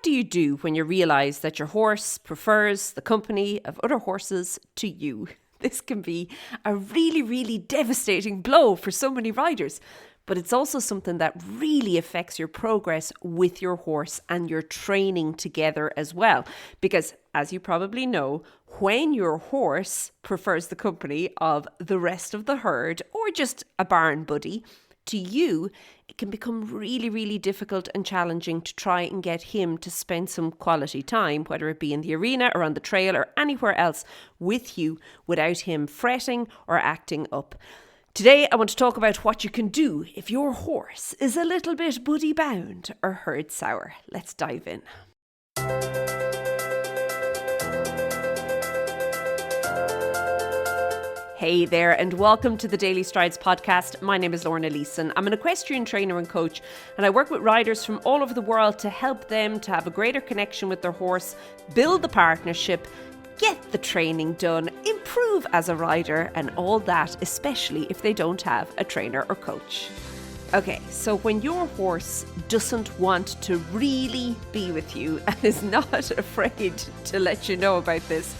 do you do when you realize that your horse prefers the company of other horses to you? This can be a really, really devastating blow for so many riders, but it's also something that really affects your progress with your horse and your training together as well. Because as you probably know, when your horse prefers the company of the rest of the herd or just a barn buddy, to you, it can become really, really difficult and challenging to try and get him to spend some quality time, whether it be in the arena or on the trail or anywhere else with you without him fretting or acting up. Today, I want to talk about what you can do if your horse is a little bit buddy bound or herd sour. Let's dive in. Hey there, and welcome to the Daily Strides podcast. My name is Lorna Leeson. I'm an equestrian trainer and coach, and I work with riders from all over the world to help them to have a greater connection with their horse, build the partnership, get the training done, improve as a rider, and all that, especially if they don't have a trainer or coach. Okay, so when your horse doesn't want to really be with you and is not afraid to let you know about this,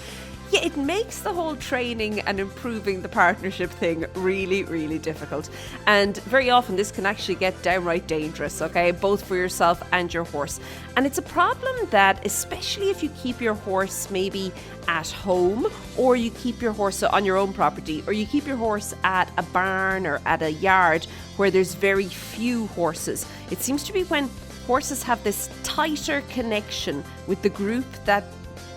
yeah, it makes the whole training and improving the partnership thing really, really difficult. And very often this can actually get downright dangerous, okay, both for yourself and your horse. And it's a problem that, especially if you keep your horse maybe at home, or you keep your horse on your own property, or you keep your horse at a barn or at a yard where there's very few horses. It seems to be when horses have this tighter connection with the group that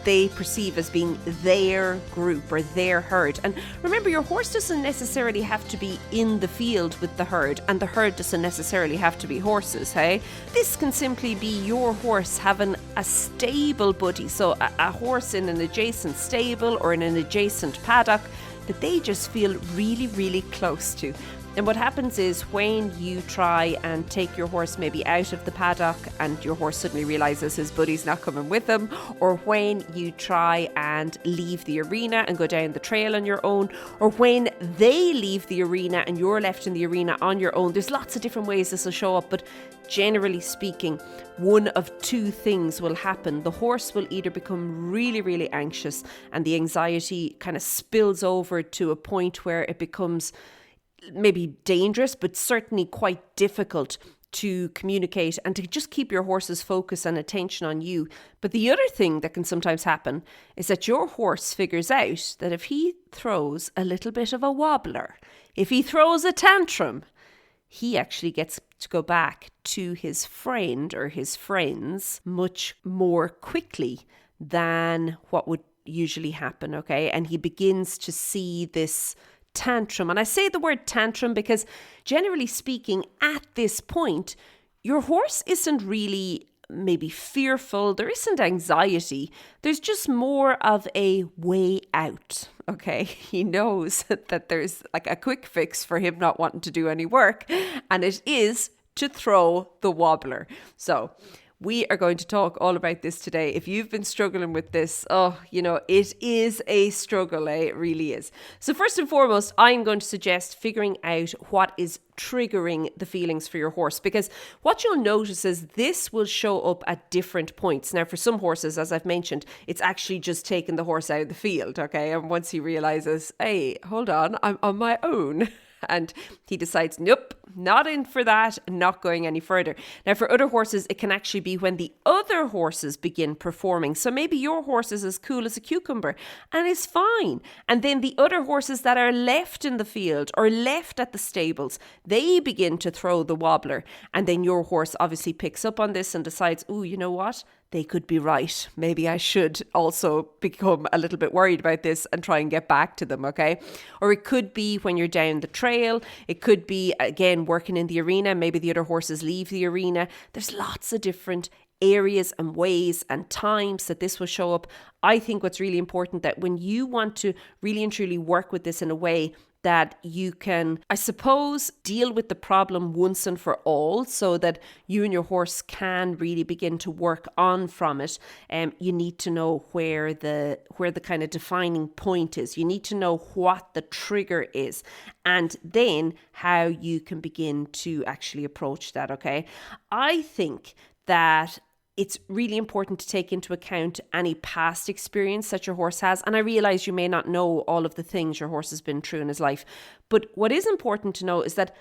they perceive as being their group or their herd. And remember, your horse doesn't necessarily have to be in the field with the herd, and the herd doesn't necessarily have to be horses, hey? This can simply be your horse having a stable buddy, so a horse in an adjacent stable or in an adjacent paddock that they just feel really, really close to. And what happens is when you try and take your horse maybe out of the paddock and your horse suddenly realizes his buddy's not coming with him, or when you try and leave the arena and go down the trail on your own, or when they leave the arena and you're left in the arena on your own, there's lots of different ways this will show up, but generally speaking, one of two things will happen. The horse will either become really, really anxious, and the anxiety kind of spills over to a point where it becomes maybe dangerous, but certainly quite difficult to communicate and to just keep your horse's focus and attention on you. But the other thing that can sometimes happen is that your horse figures out that if he throws a little bit of a wobbler, if he throws a tantrum, he actually gets to go back to his friend or his friends much more quickly than what would usually happen, okay? And he begins to see this tantrum. And I say the word tantrum because generally speaking, at this point, your horse isn't really maybe fearful. There isn't anxiety. There's just more of a way out. Okay. He knows that there's like a quick fix for him not wanting to do any work, and it is to throw the wobbler. So we are going to talk all about this today. If you've been struggling with this, it is a struggle, eh? It really is. So first and foremost, I'm going to suggest figuring out what is triggering the feelings for your horse, because what you'll notice is this will show up at different points. Now, for some horses, as I've mentioned, it's actually just taking the horse out of the field, okay? And once he realizes, hey, hold on, I'm on my own. And he decides, nope, not in for that, not going any further. Now, for other horses, it can actually be when the other horses begin performing. So maybe your horse is as cool as a cucumber and is fine. And then the other horses that are left in the field or left at the stables, they begin to throw the wobbler. And then your horse obviously picks up on this and decides, oh, you know what? They could be right. Maybe I should also become a little bit worried about this and try and get back to them, okay? Or it could be when you're down the trail. It could be, again, working in the arena. Maybe the other horses leave the arena. There's lots of different areas and ways and times that this will show up. I think what's really important that when you want to really and truly work with this in a way that you can, I suppose, deal with the problem once and for all so that you and your horse can really begin to work on from it. You need to know where the kind of defining point is. You need to know what the trigger is and then how you can begin to actually approach that, okay? I think that it's really important to take into account any past experience that your horse has. And I realize you may not know all of the things your horse has been through in his life. But what is important to know is that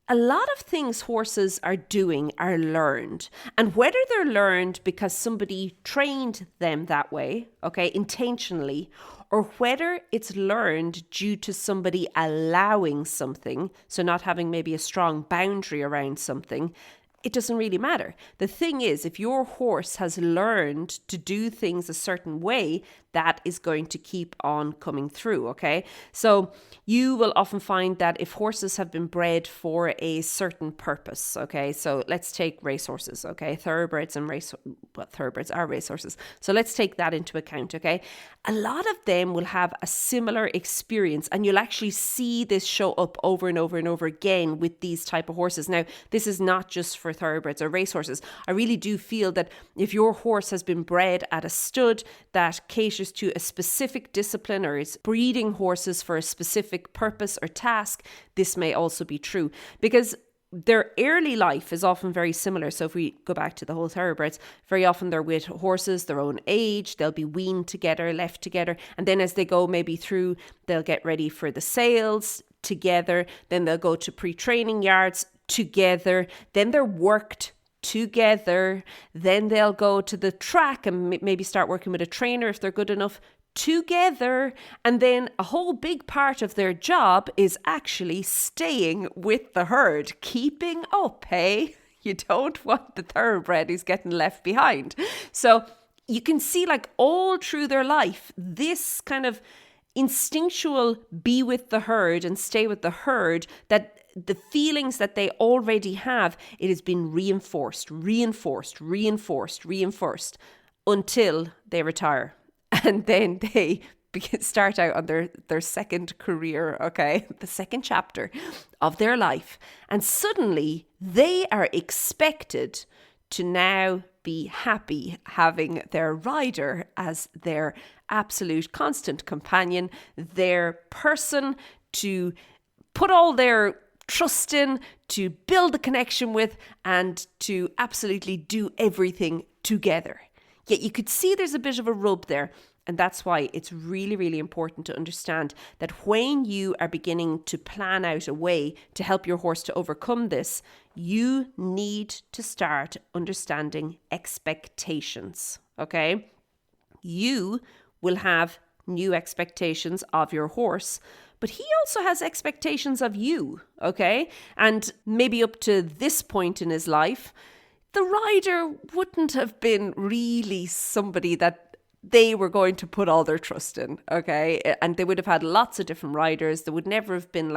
a lot of things horses are doing are learned. And whether they're learned because somebody trained them that way, okay, intentionally, or whether it's learned due to somebody allowing something, so not having maybe a strong boundary around something, it doesn't really matter. The thing is, if your horse has learned to do things a certain way, that is going to keep on coming through, okay? So you will often find that if horses have been bred for a certain purpose, okay? So let's take racehorses, okay? Thoroughbreds are racehorses. So let's take that into account, okay? A lot of them will have a similar experience, and you'll actually see this show up over and over and over again with these type of horses. Now, this is not just for thoroughbreds or racehorses. I really do feel that if your horse has been bred at a stud that caters to a specific discipline or is breeding horses for a specific purpose or task, this may also be true, because their early life is often very similar. So if we go back to the whole thoroughbreds, very often they're with horses their own age, they'll be weaned together, left together, and then as they go maybe through, they'll get ready for the sales together, then they'll go to pre-training yards together, then they're worked together, then they'll go to the track and maybe start working with a trainer if they're good enough together, and then a whole big part of their job is actually staying with the herd, keeping up, hey? You don't want the thoroughbred who's getting left behind. So you can see, like, all through their life, this kind of instinctual be with the herd and stay with the herd, that the feelings that they already have, it has been reinforced until they retire. And then they start out on their second career, okay, the second chapter of their life. And suddenly they are expected to now be happy having their rider as their absolute constant companion, their person to put all their trust in, to build a connection with, and to absolutely do everything together. Yet you could see there's a bit of a rub there. And that's why it's really, really important to understand that when you are beginning to plan out a way to help your horse to overcome this, you need to start understanding expectations, okay? You will have new expectations of your horse, but he also has expectations of you, okay? And maybe up to this point in his life, the rider wouldn't have been really somebody that they were going to put all their trust in, okay? And they would have had lots of different riders. There would never have been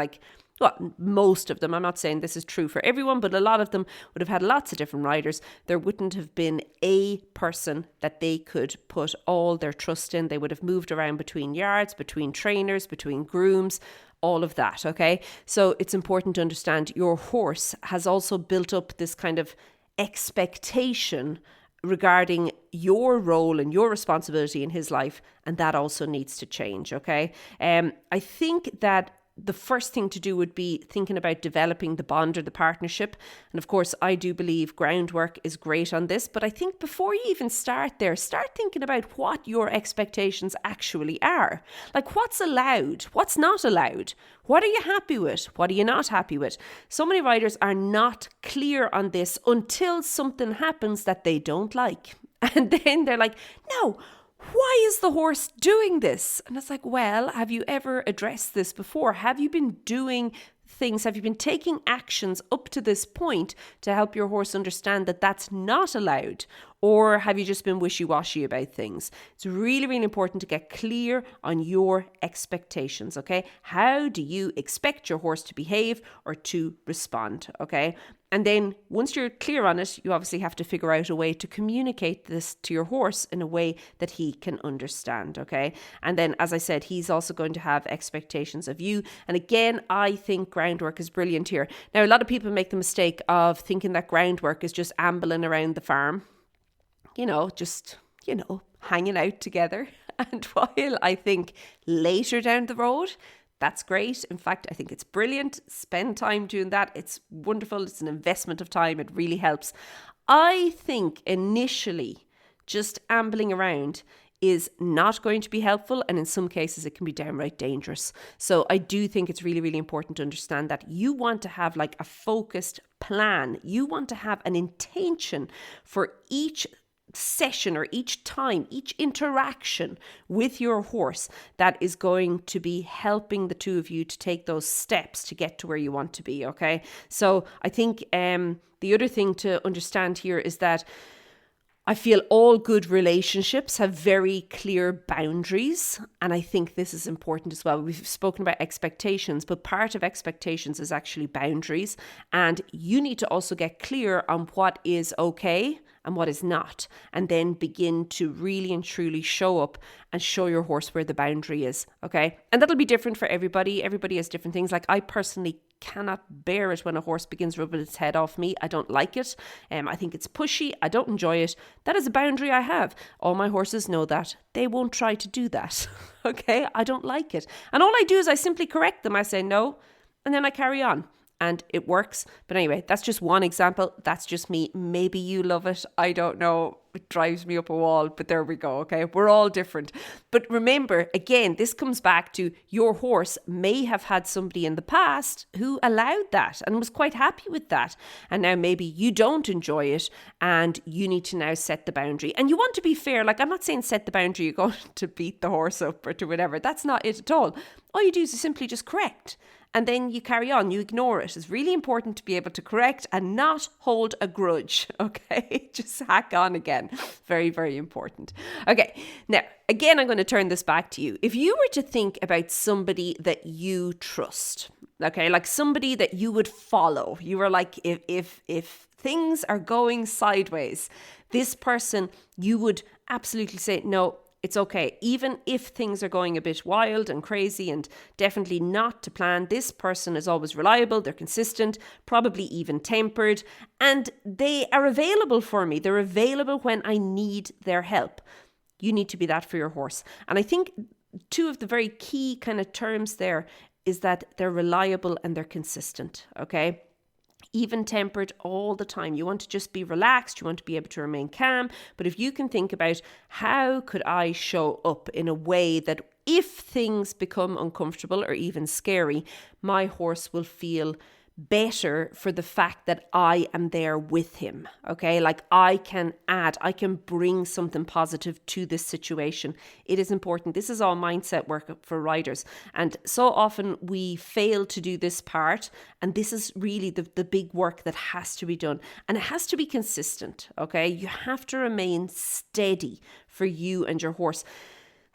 most of them, I'm not saying this is true for everyone, but a lot of them would have had lots of different riders. There wouldn't have been a person that they could put all their trust in. They would have moved around between yards, between trainers, between grooms, all of that, okay? So it's important to understand your horse has also built up this kind of expectation regarding your role and your responsibility in his life, and that also needs to change, okay? I think that the first thing to do would be thinking about developing the bond or the partnership. And of course, I do believe Groundwork is great on this, but I think before you even start there, start thinking about what your expectations actually are. Like, what's allowed? What's not allowed? What are you happy with? What are you not happy with? So many riders are not clear on this until something happens that they don't like. And then they're like, no, why is the horse doing this? And it's like, well, have you ever addressed this before? Have you been doing things? Have you been taking actions up to this point to help your horse understand that that's not allowed? Or have you just been wishy-washy about things? It's really, really important to get clear on your expectations, okay? How do you expect your horse to behave or to respond, okay? And then once you're clear on it, you obviously have to figure out a way to communicate this to your horse in a way that he can understand, okay? And then, as I said, he's also going to have expectations of you. And again, I think Groundwork is brilliant here. Now, a lot of people make the mistake of thinking that Groundwork is just ambling around the farm, just hanging out together. And while I think later down the road, that's great. In fact, I think it's brilliant. Spend time doing that. It's wonderful. It's an investment of time. It really helps. I think initially just ambling around is not going to be helpful, and in some cases it can be downright dangerous. So I do think it's really, really important to understand that you want to have like a focused plan. You want to have an intention for each session or each time, each interaction with your horse that is going to be helping the two of you to take those steps to get to where you want to be, okay? So I think the other thing to understand here is that I feel all good relationships have very clear boundaries, and I think this is important as well. We've spoken about expectations, but part of expectations is actually boundaries, and you need to also get clear on what is okay and what is not, and then begin to really and truly show up and show your horse where the boundary is, okay? And that'll be different for everybody. Everybody has different things. Like I personally cannot bear it when a horse begins rubbing its head off me. I don't like it. I think it's pushy. I don't enjoy it. That is a boundary I have. All my horses know that. They won't try to do that, okay? I don't like it. And all I do is I simply correct them. I say no, and then I carry on. And it works. But anyway, that's just one example. That's just me. Maybe you love it. I don't know. It drives me up a wall, but there we go. Okay. We're all different. But remember, again, this comes back to your horse may have had somebody in the past who allowed that and was quite happy with that. And now maybe you don't enjoy it and you need to now set the boundary. And you want to be fair. Like I'm not saying set the boundary, you're going to beat the horse up or to whatever. That's not it at all. All you do is simply just correct. And then you carry on, you ignore it. It's really important to be able to correct and not hold a grudge, okay? Just hack on again. Very, very important. Okay, now, again, I'm going to turn this back to you. If you were to think about somebody that you trust, okay, like somebody that you would follow, you were like, if things are going sideways, this person, you would absolutely say, no, it's okay. Even if things are going a bit wild and crazy and definitely not to plan, this person is always reliable, they're consistent, probably even tempered, and they are available for me. They're available when I need their help. You need to be that for your horse. And I think two of the very key kind of terms there is that they're reliable and they're consistent, okay? Even tempered all the time. You want to just be relaxed. You want to be able to remain calm. But if you can think about how could I show up in a way that if things become uncomfortable or even scary, my horse will feel better for the fact that I am there with him, okay? Like I can bring something positive to this situation. It is important. This is all mindset work for riders. And so often we fail to do this part. And this is really the big work that has to be done. And it has to be consistent, okay? You have to remain steady for you and your horse.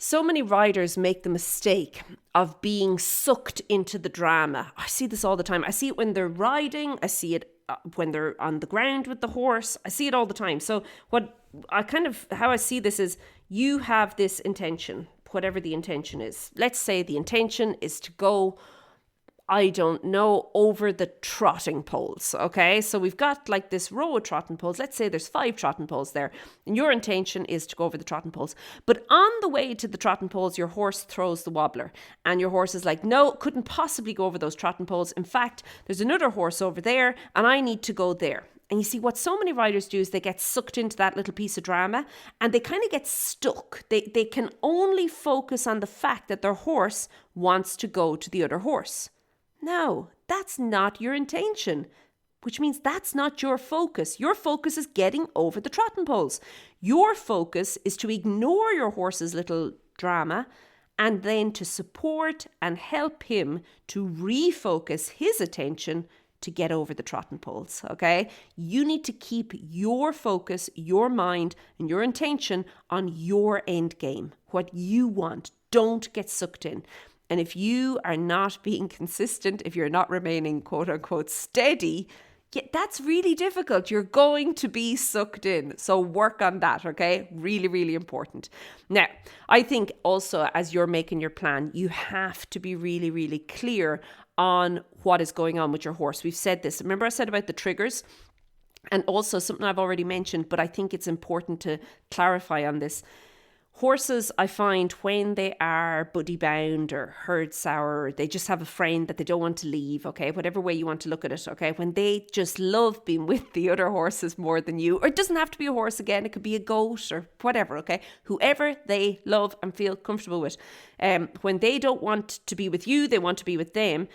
So many riders make the mistake of being sucked into the drama. I see this all the time. I see it when they're riding. I see it when they're on the ground with the horse. I see it all the time. So how I see this is you have this intention, whatever the intention is. Let's say the intention is to go, I don't know, over the trotting poles, okay? So we've got like this row of trotting poles. Let's say there's 5 trotting poles there. And your intention is to go over the trotting poles. But on the way to the trotting poles, your horse throws the wobbler. And your horse is like, no, couldn't possibly go over those trotting poles. In fact, there's another horse over there and I need to go there. And you see what so many riders do is they get sucked into that little piece of drama and they kind of get stuck. They can only focus on the fact that their horse wants to go to the other horse. No, that's not your intention, which means that's not your focus. Your focus is getting over the trotting poles. Your focus is to ignore your horse's little drama and then to support and help him to refocus his attention to get over the trotting poles, okay? You need to keep your focus, your mind, and your intention on your end game, what you want. Don't get sucked in. And if you are not being consistent, if you're not remaining quote unquote steady, that's really difficult. You're going to be sucked in. So work on that, okay? Really, really important. Now, I think also as you're making your plan, you have to be really, really clear on what is going on with your horse. We've said this. Remember I said about the triggers? And also something I've already mentioned, but I think it's important to clarify on this. Horses, I find, when they are buddy bound or herd sour, or they just have a friend that they don't want to leave, okay, whatever way you want to look at it, okay, when they just love being with the other horses more than you, or it doesn't have to be a horse again, it could be a goat or whatever, okay, whoever they love and feel comfortable with. When they don't want to be with you, they want to be with them.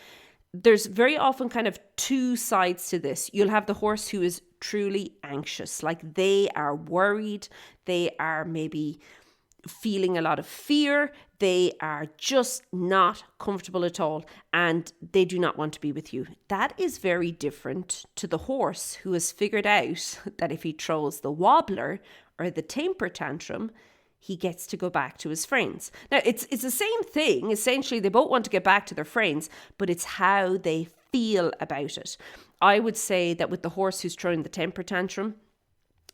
There's very often kind of two sides to this. You'll have the horse who is truly anxious, like they are worried, they are maybe feeling a lot of fear, they are just not comfortable at all, and they do not want to be with you. That is very different to the horse who has figured out that if he throws the wobbler or the temper tantrum, he gets to go back to his friends. Now, it's the same thing. Essentially, they both want to get back to their friends, but it's how they feel about it. I would say that with the horse who's throwing the temper tantrum,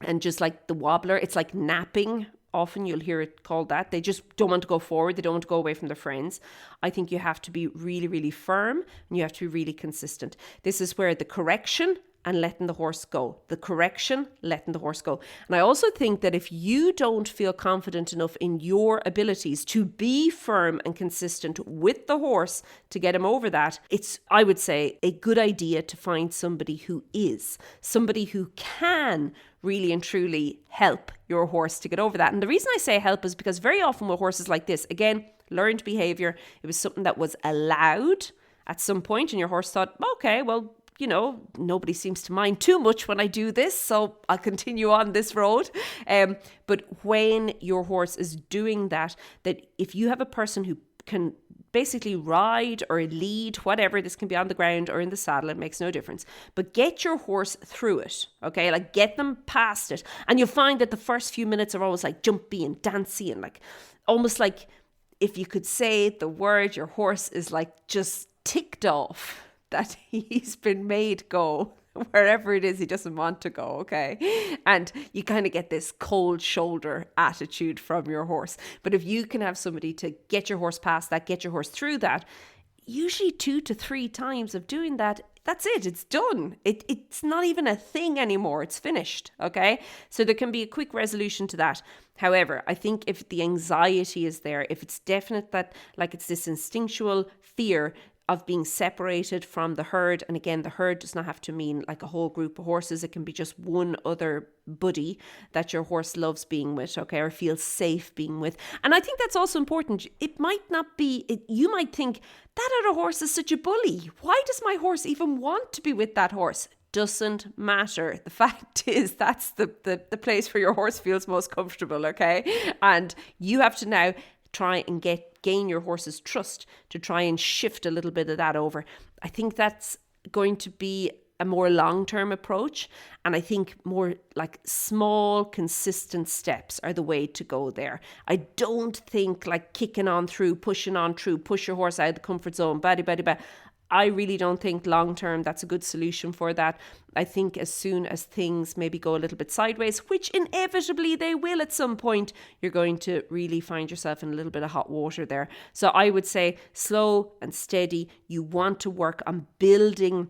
and just like the wobbler, it's like napping. Often you'll hear it called that. They just don't want to go forward. They don't want to go away from their friends. I think you have to be really, really firm, and you have to be really consistent. This is where the correction and letting the horse go. The correction, letting the horse go. And I also think that if you don't feel confident enough in your abilities to be firm and consistent with the horse to get him over that, it's, I would say, a good idea to find somebody who is, somebody who can really and truly help your horse to get over that. And the reason I say help is because very often with horses like this, again, learned behavior, it was something that was allowed at some point, and your horse thought, okay, well, you know, nobody seems to mind too much when I do this, so I'll continue on this road. But when your horse is doing that if you have a person who can basically ride or lead, whatever, this can be on the ground or in the saddle, it makes no difference, but get your horse through it, okay? Like get them past it. And you'll find that the first few minutes are always like jumpy and dancy and like almost like if you could say the word, your horse is like just ticked off that he's been made go wherever it is he doesn't want to go, okay? And you kind of get this cold shoulder attitude from your horse. But if you can have somebody to get your horse past that, get your horse through that, usually 2 to 3 times of doing that, that's it, it's done. It's not even a thing anymore, it's finished, okay? So there can be a quick resolution to that. However, I think if the anxiety is there, if it's definite that like it's this instinctual fear of being separated from the herd. And again, the herd does not have to mean like a whole group of horses. It can be just one other buddy that your horse loves being with, okay, or feels safe being with. And I think that's also important. It might not be, you might think, that other horse is such a bully. Why does my horse even want to be with that horse? Doesn't matter. The fact is that's the place where your horse feels most comfortable, okay? And you have to now try and gain your horse's trust to try and shift a little bit of that over. I think that's going to be a more long-term approach, and I think more like small, consistent steps are the way to go there. I don't think like kicking on through, pushing on through, push your horse out of the comfort zone, I really don't think long-term that's a good solution for that. I think as soon as things maybe go a little bit sideways, which inevitably they will at some point, you're going to really find yourself in a little bit of hot water there. So I would say slow and steady. You want to work on building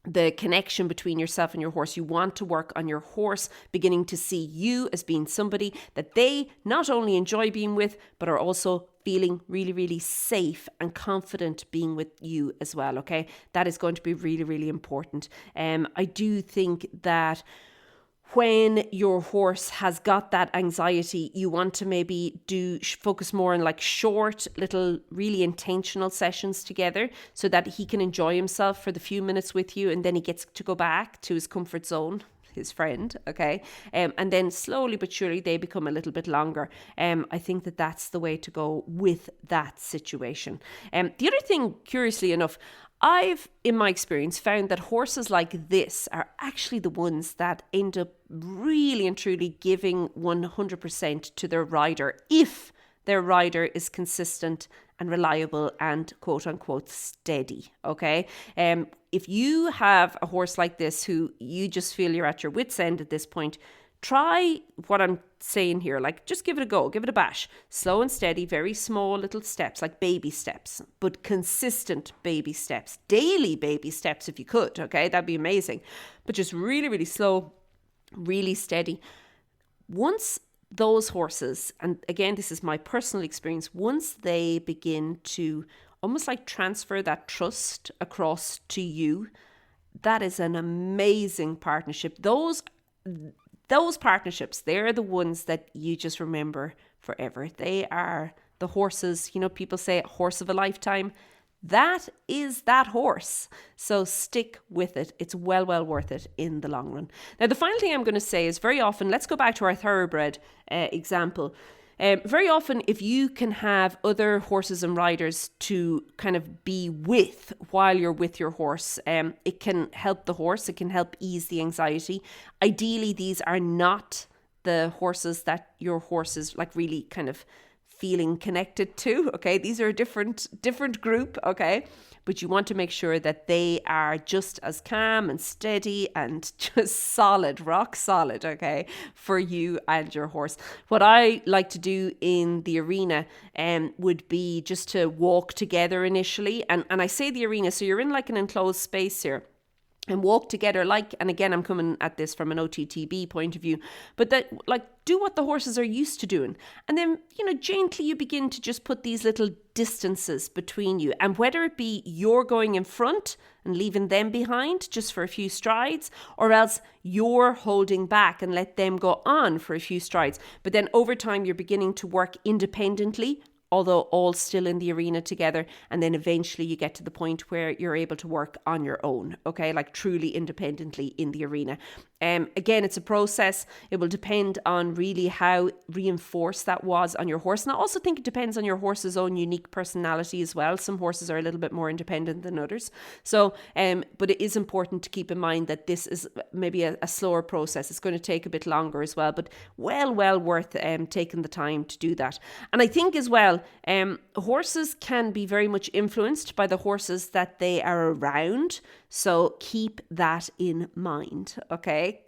the connection between yourself and your horse. You want to work on your horse beginning to see you as being somebody that they not only enjoy being with, but are also feeling really, really safe and confident being with you as well, okay? That is going to be really, really important. I do think that when your horse has got that anxiety, you want to maybe focus more on like short, little, really intentional sessions together so that he can enjoy himself for the few minutes with you, and then he gets to go back to his comfort zone, his friend, okay? And then slowly but surely they become a little bit longer. I think that that's the way to go with that situation. The other thing, curiously enough, I've, in my experience, found that horses like this are actually the ones that end up really and truly giving 100% to their rider if their rider is consistent and reliable and quote unquote steady, okay? If you have a horse like this who you just feel you're at your wit's end at this point, try what I'm saying here, like just give it a go, give it a bash. Slow and steady, very small little steps, like baby steps, but consistent baby steps, daily baby steps if you could, okay? That'd be amazing. But just really, really slow, really steady. Once those horses, and again, this is my personal experience, once they begin to almost like transfer that trust across to you, that is an amazing partnership. Those partnerships, they're the ones that you just remember forever. They are the horses, people say horse of a lifetime. That is that horse. So stick with it. It's well worth it in the long run. Now, the final thing I'm going to say is very often, let's go back to our thoroughbred example. Very often, if you can have other horses and riders to kind of be with while you're with your horse, it can help the horse. It can help ease the anxiety. Ideally, these are not the horses that your horse is like really kind of feeling connected to. Okay, these are a different group. Okay, but you want to make sure that they are just as calm and steady and just solid, rock solid, okay, for you and your horse. What I like to do in the arena would be just to walk together initially. And I say the arena, so you're in like an enclosed space here. And walk together and again, I'm coming at this from an OTTB point of view, but that do what the horses are used to doing. And then, gently you begin to just put these little distances between you. And whether it be you're going in front and leaving them behind just for a few strides, or else you're holding back and let them go on for a few strides. But then over time, you're beginning to work independently, although all still in the arena together. And then eventually you get to the point where you're able to work on your own, okay, like truly independently in the arena. Again, it's a process. It will depend on really how reinforced that was on your horse. And I also think it depends on your horse's own unique personality as well. Some horses are a little bit more independent than others. So, but it is important to keep in mind that this is maybe a slower process. It's going to take a bit longer as well, but well worth taking the time to do that. And I think as well, horses can be very much influenced by the horses that they are around. So keep that in mind, okay?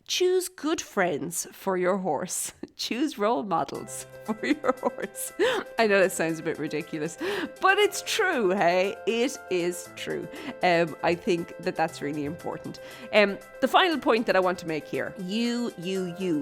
Choose good friends for your horse. Choose role models for your horse. I know that sounds a bit ridiculous, but it's true, hey? It is true. I think that's really important. The final point that I want to make here, you,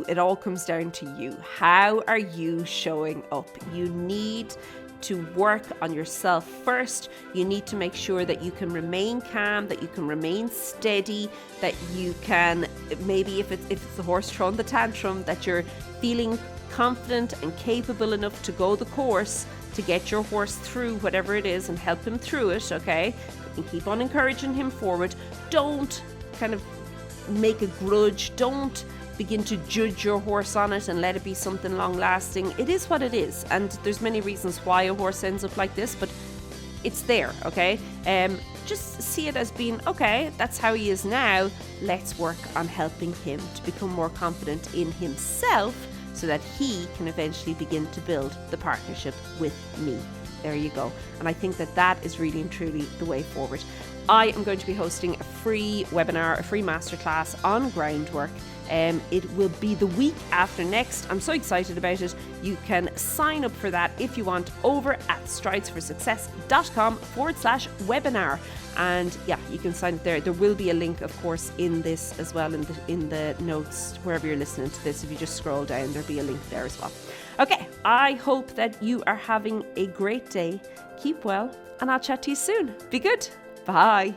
it all comes down to you. How are you showing up? You need to work on yourself first. You need to make sure that you can remain calm, that you can remain steady, that you can, maybe if it's the horse throwing the tantrum, that you're feeling confident and capable enough to go the course to get your horse through whatever it is and help him through it, okay? And keep on encouraging him forward. Don't kind of make a grudge. Don't begin to judge your horse on it and let it be something long lasting. It is what it is, and there's many reasons why a horse ends up like this, but it's there, okay? Just see it as being, okay, that's how he is now. Let's work on helping him to become more confident in himself so that he can eventually begin to build the partnership with me. There you go. And I think that is really and truly the way forward. I am going to be hosting a free webinar, a free masterclass on Groundwork. It will be the week after next. I'm so excited about it. You can sign up for that if you want over at stridesforsuccess.com/webinar. And yeah, you can sign up there. There will be a link, of course, in this as well, in the notes, wherever you're listening to this. If you just scroll down, there'll be a link there as well. Okay, I hope that you are having a great day. Keep well, and I'll chat to you soon. Be good. Bye.